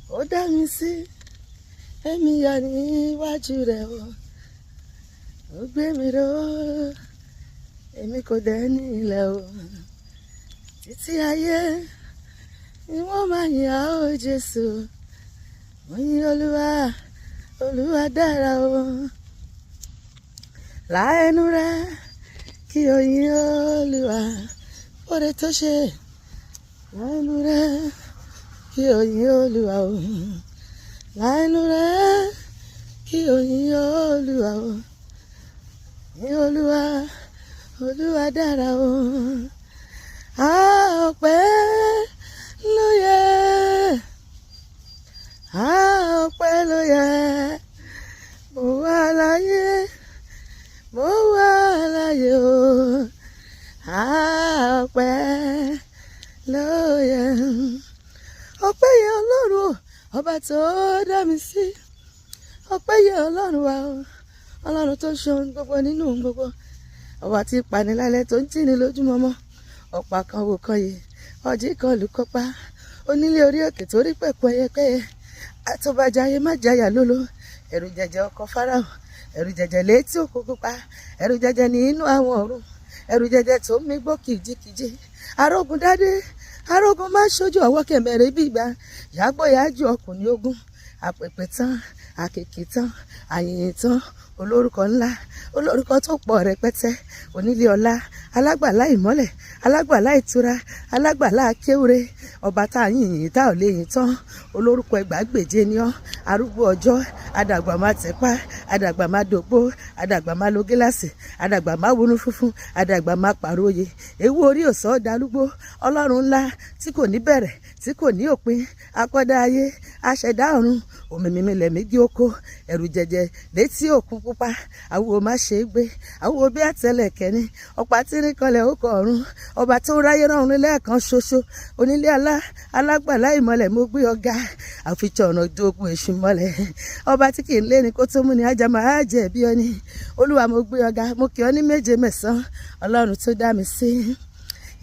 ó dá mi sí èmi yà níwájú rẹ̀ o ó gbé mi ró èmi kò dẹ́ni ilẹ̀ o títí ayé ni wọ́n máa yìn á o Jésù mo yìn Olúwa Olúwa dára o láẹnu rẹ kí o yìn Olúwa oore tó ṣe láẹnu rẹ kí o yìn Olúwa o láẹnu rẹ kí o yìn Olúwa o yìn Olúwa Olúwa dára o ọpẹ́ ló yẹ ọpẹ́ ló yẹ mo wà láyé o ọpẹ́ ló yẹ ọpẹ́ yẹ Ọlọ́run ọba tó dá mi sí ọpẹ́ yẹ Ọlọ́run wa o Ọlọ́run tó ṣe ohun gbogbo nínú ohun gbogbo ọba tí panilálẹ̀ tó ń jíni lójúmọmọ ọ̀pá kan wò kan yìí ọjí kan lùkọ́pá onílé orí òkè tó rí pẹ̀kú ẹyẹkẹ́yẹ àtọ́bàjáyé má jáyà lólo ẹ̀rù jẹjẹ ọkọ̀ Fáráò ẹ̀rù jẹjẹ létí òkú pupa ẹ̀rù jẹjẹ ní inú àwọn ọ̀run ẹ̀rù jẹjẹ tó mí gbó kìjikìji arógun dádé arógun má ṣojú ọwọ́ kẹmẹrẹ bí ìgbà yàgbọ́yàjú ọkùnrin ogun àpèpè tán àkèké tán àyìnyín tán olórúkọ ńlá olórúkọ tó pọ̀ rẹpẹtẹ onílé ọlá alágbàlá ìmọ́lẹ̀ alágbàlá ìtura alágbàlá akéwúre ọba tá a yìnyín tá ò lè yìn tán olórúkọ ẹgbàágbèje ni ọ́ arúgbó ọjọ́ adàgbà má tẹpá adàgbà má dògbó adàgbà má lo gíláàsì adàgbà má wọnú funfun adàgbà má pàrọyè ewu orí òsọ dalúgbó ọlọ́run ńlá tí kò ní bẹ̀rẹ̀ tí kò ní òpin akọ́dá ayé aṣẹ̀dá ọ̀run òmìmí lẹ̀mígí oko ẹ̀rù jẹjẹ létí òkun pupa àwòrán má ṣe é gbé àwòrán bí àtẹlẹ kẹni ọ̀pá tí ní kanlẹ̀ ó kọ ọ̀run ọba tó ráyé rọrùn lẹ́ẹ̀kan ṣoṣo onílé alágbàlá ìmọ̀lẹ̀ mo gbé ọ̀gá àfijọ́ ọ̀nà dógún èṣù mọ́lẹ̀ ọba tí kì í lé ní kó tó mú ni ajá máa jẹ́ bí ọ ní olúwa mo gbé ọ̀gá mo kì ọ́ ní méje mẹ́sàn-án ọlọ́run tó dá mi sí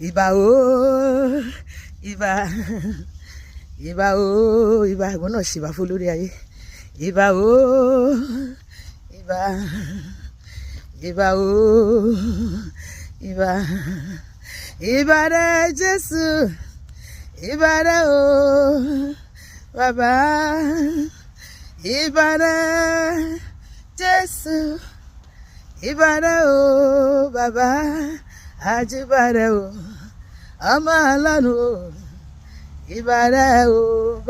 ìbà o ìbà ìbà o ìbà ìwọ náà ṣìbà fún lórí ayé ìbà o ìbà ìbà o ìbà ìbà rẹ Jésù ìbà rẹ o bàbá ìbà rẹ Jésù ìbà rẹ o bàbá àjìbà rẹ o ọmọ Ọlọ́run o ìbà rẹ o.